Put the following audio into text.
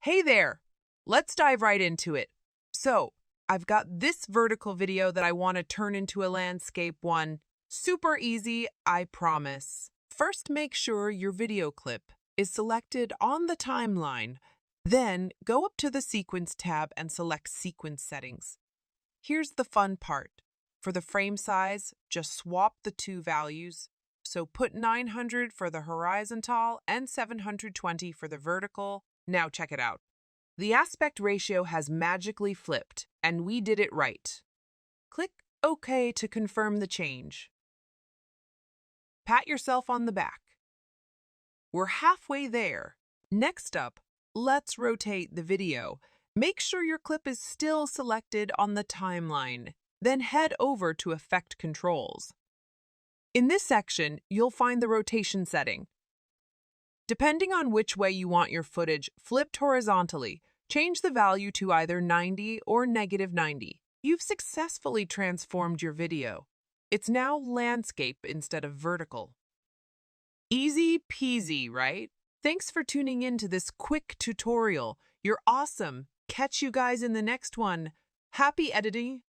Hey there! Let's dive right into it. So, I've got this vertical video that I want to turn into a landscape one. Super easy, I promise. First, make sure your video clip is selected on the timeline. Then, go up to the Sequence tab and select Sequence Settings. Here's the fun part. For the frame size, just swap the two values. So put 900 for the horizontal and 720 for the vertical. Now check it out. The aspect ratio has magically flipped, and we did it right. Click OK to confirm the change. Pat yourself on the back. We're halfway there. Next up, let's rotate the video. Make sure your clip is still selected on the timeline. Then head over to Effect Controls. In this section, you'll find the rotation setting. Depending on which way you want your footage flipped horizontally, change the value to either 90 or -90. You've successfully transformed your video. It's now landscape instead of vertical. Easy peasy, right? Thanks for tuning in to this quick tutorial. You're awesome. Catch you guys in the next one. Happy editing!